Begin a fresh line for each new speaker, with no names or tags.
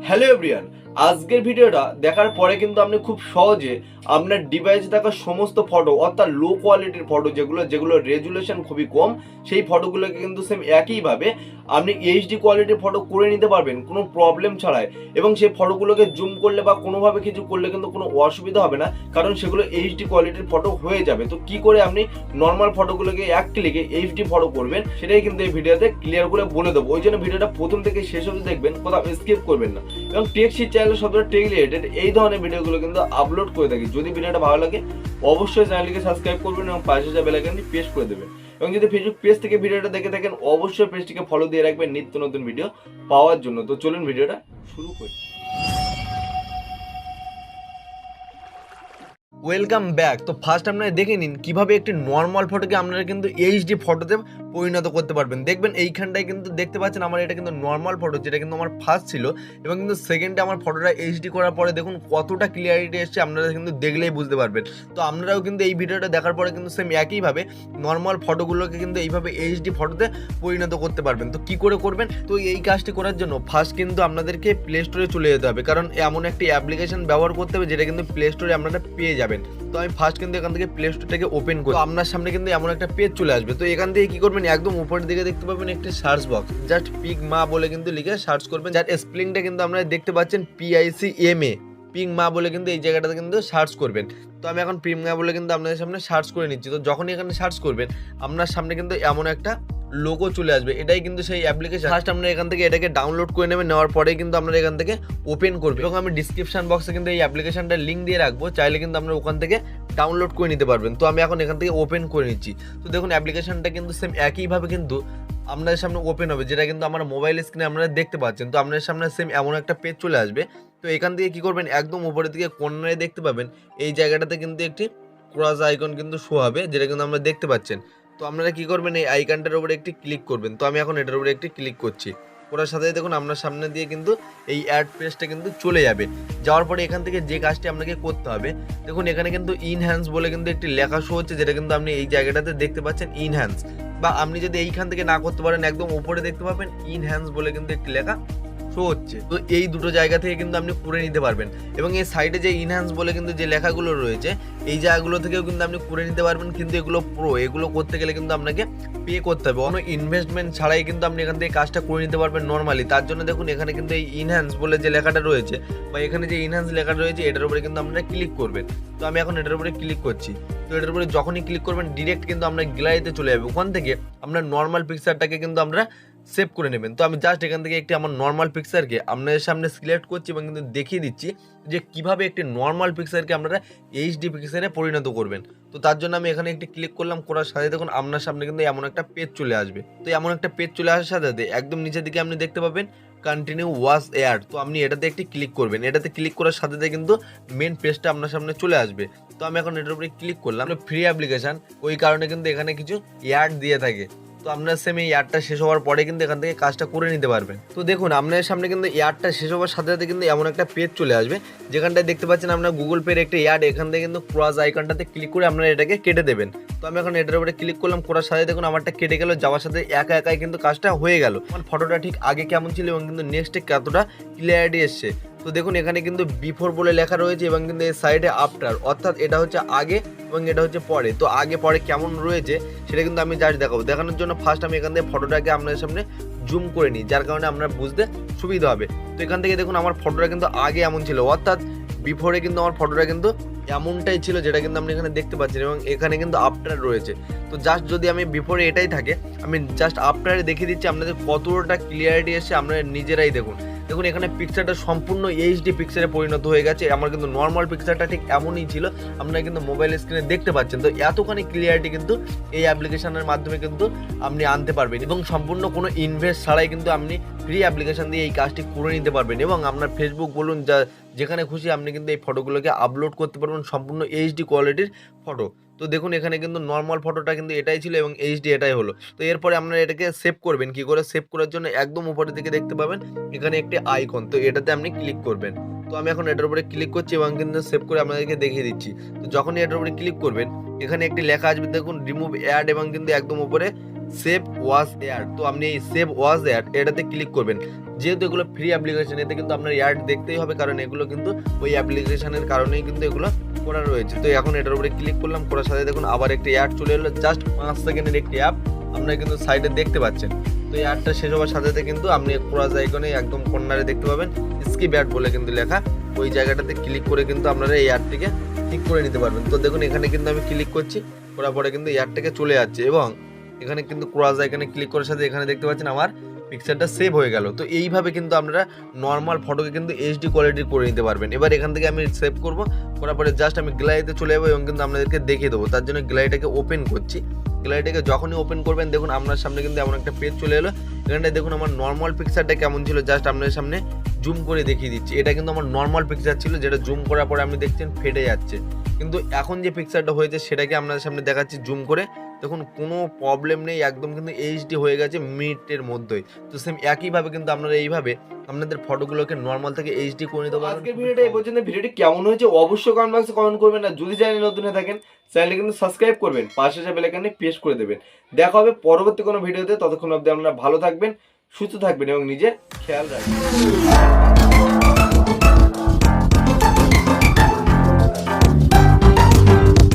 Hello everyone, আজকের ভিডিওটা দেখার পরে কিন্তু আপনি খুব সহজে আপনার ডিভাইসে থাকা সমস্ত ফটো অর্থাৎ লো কোয়ালিটির ফটো যেগুলো রেজুলেশন খুবই কম, সেই ফটোগুলোকে কিন্তু সেম একইভাবে আপনি এইচডি কোয়ালিটির ফটো করে নিতে পারবেন কোনো প্রবলেম ছাড়াই। এবং সেই ফটোগুলোকে জুম করলে বা কোনোভাবে কিছু করলে কিন্তু কোনো অসুবিধা হবে না, কারণ সেগুলো এইচডি কোয়ালিটির ফটো হয়ে যাবে। তো কি করে আপনি নর্মাল ফটোগুলোকে এক ক্লিকে এইচডি ফটো করবেন সেটাই কিন্তু এই ভিডিওতে ক্লিয়ার করে বলে দেবো। ওই জন্য ভিডিওটা প্রথম থেকে শেষ অবধি দেখবেন, কোথাও স্কিপ করবেন না। এবং টেকশিট চ্যানেলে সবসময় টেক রিলেটেড এই ধরনের ভিডিওগুলো কিন্তু আপলোড করে থাকি। যদি ভিডিওটা ভালো লাগে অবশ্যই চ্যানেলটিকে সাবস্ক্রাইব করবেন এবং পাশে যে বেল আইকনটি প্রেস করে দেবেন। এবং যদি ফেসবুক পেজ থেকে ভিডিওটা দেখে থাকেন অবশ্যই পেজটিকে ফলো দিয়ে রাখবেন নিত্য নতুন ভিডিও পাওয়ার জন্য। তো চলুন ভিডিওটা শুরু করি। Welcome back. তো ফার্স্ট আপনারা দেখে নিন কিভাবে একটি নর্মাল ফটোকে আপনারা কিন্তু এইচডি ফটোতে পরিণত করতে পারবেন। দেখবেন এইখানটায় কিন্তু দেখতে পাচ্ছেন আমার এটা কিন্তু নর্মাল ফটো, যেটা কিন্তু আমার ফার্স্ট ছিল, এবং কিন্তু সেকেন্ডে আমার ফটোটা এইচডি করার পরে দেখুন কতটা ক্লিয়ারিটি এসছে, আপনারা কিন্তু দেখলেই বুঝতে পারবেন। তো আপনারাও কিন্তু এই ভিডিওটা দেখার পরে কিন্তু সেম একইভাবে নর্মাল ফটোগুলোকে কিন্তু এইভাবে এইচডি ফটোতে পরিণত করতে পারবেন। তো কি করে করবেন? তো এই কাজটি করার জন্য ফার্স্ট কিন্তু আপনাদেরকে প্লে স্টোরে চলে যেতে হবে, কারণ এমন একটি অ্যাপ্লিকেশন ব্যবহার করতে হবে যেটা কিন্তু প্লে স্টোরে আপনারা পেয়ে যাবেন। তো আমি ফার্স্ট কিন্তু এখান থেকে প্লে স্টোরটাকে ওপেন করি। আপনার সামনে কিন্তু এমন একটা পেজ চলে আসবে। তো এখান থেকে কি করবেন, একদম উপরের দিকে দেখতে পাবেন একটি সার্চ বক্স, জাস্ট পিক মা বলে কিন্তু লিখে সার্চ করবেন। যার স্পেলিংটা কিন্তু আপনারা দেখতে পাচ্ছেন PICMA, পিং মা বলে কিন্তু এই জায়গাটাতে কিন্তু সার্চ করবেন। তো আমি এখন পিং মা বলে কিন্তু আপনাদের সামনে সার্চ করে নিচ্ছি। তো যখনই এখানে সার্চ করবেন আপনার সামনে কিন্তু এমন একটা লোগো চলে আসবে। এটাই কিন্তু সেই অ্যাপ্লিকেশন। ফার্স্ট আপনারা এখান থেকে এটাকে ডাউনলোড করে নেবেন, নেওয়ার পরে কিন্তু আপনারা এখান থেকে ওপেন করবেন। এবং আমি ডিসক্রিপশন বক্সে কিন্তু এই অ্যাপ্লিকেশনটার লিঙ্ক দিয়ে রাখবো, চাইলে কিন্তু আপনারা ওখান থেকে ডাউনলোড করে নিতে পারবেন। তো আমি এখন এখান থেকে ওপেন করে নিচ্ছি। তো দেখুন অ্যাপ্লিকেশনটা কিন্তু সেম একইভাবে কিন্তু আপনাদের সামনে ওপেন হবে, যেটা কিন্তু আমার মোবাইল স্ক্রিনে আপনারা দেখতে পাচ্ছেন। তো আপনাদের সামনে সেম এমন একটা পেজ চলে আসবে। তো এখান থেকে কি করবেন, একদম উপরের দিকে কর্নারে দেখতে পাবেন এই জায়গাটাতে কিন্তু একটি ক্রস আইকন কিন্তু শো হবে, যেটা কিন্তু আপনারা দেখতে পাচ্ছেন। তো আপনারা কি করবেন, এই আইকনটার উপরে একটি ক্লিক করবেন। তো আমি এখন এটার উপরে একটি ক্লিক করছি। করার সাথে দেখুন আপনার সামনে দিয়ে কিন্তু এই অ্যাড পেজটা কিন্তু চলে যাবে। যাওয়ার পরে এখান থেকে যে কাজটি আপনাকে করতে হবে, দেখুন এখানে কিন্তু ইনহ্যান্স বলে কিন্তু একটি লেখা শো হচ্ছে, যেটা কিন্তু আপনি এই জায়গাটাতে দেখতে পাচ্ছেন ইনহ্যান্স। বা আপনি যদি এইখান থেকে না করতে পারেন একদম উপরে দেখতে পাবেন ইনহ্যান্স বলে কিন্তু একটি লেখা শো হচ্ছে। তো এই দুটো জায়গা থেকে কিন্তু আপনি করে নিতে পারবেন। এবং এই সাইডে যে ইনহ্যান্স বলে কিন্তু যে লেখাগুলো রয়েছে এই জায়গাগুলো থেকেও কিন্তু আপনি করে নিতে পারবেন। কিন্তু এগুলো প্রো, এগুলো করতে গেলে কিন্তু আপনাকে পে করতে হবে। কোনো ইনভেস্টমেন্ট ছাড়াই কিন্তু আপনি এখান থেকে কাজটা করে নিতে পারবেন নর্মালি। তার জন্য দেখুন এখানে কিন্তু এই ইনহ্যান্স বলে যে লেখাটা রয়েছে বা এখানে যে ইনহ্যান্স লেখাটা রয়েছে এটার উপরে কিন্তু আপনারা ক্লিক করবেন। তো আমি এখন এটার উপরে ক্লিক করছি। তো এটার উপরে যখনই ক্লিক করবেন ডিরেক্ট কিন্তু আপনার গ্যালারিতে চলে যাবে। ওখান থেকে আপনার নর্মাল পিকচারটাকে কিন্তু আমরা সেভ করে নেবেন। তো আমি জাস্ট এখান থেকে একটি আমার নর্মাল পিকচারকে আপনাদের সামনে সিলেক্ট করছি এবং কিন্তু দেখিয়ে দিচ্ছি যে কিভাবে একটি নর্মাল পিকচারকে আপনারা এইচডি পিকচারে পরিণত করবেন। তো তার জন্য আমি এখানে একটি ক্লিক করলাম, করার সাথে দেখুন আপনার সামনে কিন্তু এমন একটা পেজ চলে আসবে। তো এমন একটা পেজ চলে আসার সাথে সাথে একদম নিচের দিকে আপনি দেখতে পাবেন কন্টিনিউ ওয়াচ অ্যাড। তো আপনি এটাতে একটি ক্লিক করবেন। এটাতে ক্লিক করার সাথে সাথে কিন্তু মেন পেজটা আপনার সামনে চলে আসবে। তো আমি এখন এটার উপরে ক্লিক করলাম। ফ্রি অ্যাপ্লিকেশন, ওই কারণে কিন্তু এখানে কিছু অ্যাড দিয়ে থাকে। তো আপনার সেম এই ইয়ারটা শেষ হওয়ার পরে কিন্তু এখান থেকে কাজটা করে নিতে পারবেন। তো দেখুন আপনার সামনে কিন্তু ইয়ারটা শেষ হওয়ার সাথে সাথে কিন্তু এমন একটা পেজ চলে আসবে, যেখানটায় দেখতে পাচ্ছেন আপনার গুগল পের একটা ইয়ার্ড। এখান থেকে কিন্তু ক্রস আইকনটাতে ক্লিক করে আপনারা এটাকে কেটে দেবেন। তো আমি এখন এটার উপরে ক্লিক করলাম, করার সাথে দেখুন আমারটা কেটে গেল, যাওয়ার সাথে একা একাই কিন্তু কাজটা হয়ে গেল। আমার ফটোটা ঠিক আগে কেমন ছিল এবং কিন্তু নেক্সটে কতটা ক্লিয়ারিটি এসছে। তো দেখুন এখানে কিন্তু বিফোর বলে লেখা রয়েছে এবং কিন্তু এই সাইডে আফটার, অর্থাৎ এটা হচ্ছে আগে এবং এটা হচ্ছে পরে। তো আগে পরে কেমন রয়েছে সেটা কিন্তু আমি জাস্ট দেখাবো। দেখানোর জন্য ফার্স্ট আমি এখান থেকে ফটোটাকে আপনাদের সামনে জুম করে নিই, যার কারণে আপনারা বুঝতে সুবিধা হবে। তো এখান থেকে দেখুন আমার ফটোটা কিন্তু আগে এমন ছিল, অর্থাৎ বিফোরে কিন্তু আমার ফটোটা কিন্তু এমনটাই ছিল, যেটা কিন্তু আপনি এখানে দেখতে পাচ্ছেন। এবং এখানে কিন্তু আফটার রয়েছে। তো জাস্ট যদি আমি বিফোরে এটাই থাকে, আমি জাস্ট আফটারে দেখিয়ে দিচ্ছি আপনাদের কতটা ক্লিয়ারিটি এসছে, আপনারা নিজেরাই দেখুন। দেখুন এখানে পিকচারটা সম্পূর্ণ এইচডি পিকচারে পরিণত হয়ে গেছে। আমার কিন্তু নর্মাল পিকচারটা ঠিক এমনই ছিল, আপনারা কিন্তু মোবাইল স্ক্রিনে দেখতে পাচ্ছেন। তো এতখানি ক্লিয়ারিটি কিন্তু এই অ্যাপ্লিকেশনের মাধ্যমে কিন্তু আপনি আনতে পারবেন এবং সম্পূর্ণ কোনো ইনভেস্ট ছাড়াই কিন্তু আপনি ফ্রি অ্যাপ্লিকেশন দিয়ে এই কাজটি করে নিতে পারবেন। এবং আপনার ফেসবুক বলুন যেখানে খুশি আপনি কিন্তু এই ফটোগুলোকে আপলোড করতে পারবেন, সম্পূর্ণ এইচডি কোয়ালিটির ফটো। তো দেখুন এখানে কিন্তু নর্মাল ফটোটা কিন্তু এটাই ছিল এবং এইচডি এটাই হলো। তো এরপরে আপনারা এটাকে সেভ করবেন। কি করে সেভ করার জন্য একদম উপরের দিকে দেখতে পাবেন এখানে একটি আইকন, তো এটাতে আপনি ক্লিক করবেন। তো আমি এখন এটার উপরে ক্লিক করছি এবং কিন্তু সেভ করে আপনাদেরকে দেখিয়ে দিচ্ছি। তো যখনই এটার উপরে ক্লিক করবেন এখানে একটি লেখা আসবে, দেখুন রিমুভ অ্যাড, এবং কিন্তু একদম উপরে সেভ ওয়াজ অ্যাড। তো আপনি এই সেভ ওয়াজ অ্যাড এটাতে ক্লিক করবেন। যেহেতু এগুলো ফ্রি অ্যাপ্লিকেশন, এতে কিন্তু আপনার অ্যাড দেখতেই হবে, কারণ এগুলো কিন্তু ওই অ্যাপ্লিকেশনের কারণেই কিন্তু এগুলো করা রয়েছে। তো এখন এটার উপরে ক্লিক করলাম, করার সাথে দেখুন আবার একটি অ্যাড চলে এলো, জাস্ট 5 সেকেন্ডের একটি অ্যাপ আপনারা কিন্তু সাইডে দেখতে পাচ্ছেন। তো এই অ্যাডটা শেষ হওয়ার সাথে সাথে কিন্তু আপনি ক্রস আইকনে একদম কর্নারে দেখতে পাবেন স্কিপ অ্যাড বলে কিন্তু লেখা, ওই জায়গাটাতে ক্লিক করে কিন্তু আপনারা এই অ্যাডটিকে ঠিক করে নিতে পারবেন। তো দেখুন এখানে কিন্তু আমি ক্লিক করছি, করার পরে কিন্তু অ্যাডটাকে চলে যাচ্ছে এবং এখানে কিন্তু ক্রস আইকনে ক্লিক করার সাথে এখানে দেখতে পাচ্ছেন আমার পিকচারটা সেভ হয়ে গেল। তো এইভাবে কিন্তু আপনারা নর্মাল ফটোকে কিন্তু এইচডি কোয়ালিটির করে নিতে পারবেন। এবার এখান থেকে আমি সেভ করব, করার পরে জাস্ট আমি গ্যালারিতে চলে যাবো এবং কিন্তু আপনাদেরকে দেখিয়ে দেবো। তার জন্য গ্যালারিটাকে ওপেন করছি। গ্যালারিটাকে যখনই ওপেন করবেন দেখুন আপনার সামনে কিন্তু এমন একটা পেজ চলে এলো। এখানটায় দেখুন আমার নর্মাল পিকচারটা কেমন ছিল, জাস্ট আপনাদের সামনে জুম করে দেখিয়ে দিচ্ছি। এটা কিন্তু আমার নর্মাল পিকচার ছিল, যেটা জুম করার পরে আপনি দেখছেন ফেটে যাচ্ছে। কিন্তু এখন যে পিকচারটা হয়েছে সেটাকে আপনাদের সামনে দেখাচ্ছি জুম করে। দেখুন কোনো প্রবলেম নেই, একদম কিন্তু এইচডি হয়ে গেছে মিনিটের মধ্যেই। তো সেম একইভাবে কিন্তু আপনারা এইভাবে আপনাদের ফটোগুলোকে নর্মাল থেকে এইচডি করে নিতে পারবেন। আজকের ভিডিওটা এই পর্যন্ত। ভিডিওটি কেমন হয়েছে অবশ্যই কমেন্ট বক্সে কমেন্ট করবেন, আর যদি চ্যানেলে নতুন হয়ে থাকেন চ্যানেলটি কিন্তু সাবস্ক্রাইব করবেন, পাশে আসা বেল আইকনে প্রেস করে দেবেন। দেখা হবে পরবর্তী কোনো ভিডিওতে, ততক্ষণ অবধি আপনারা ভালো থাকবেন, সুস্থ থাকবেন এবং নিজের খেয়াল রাখবেন।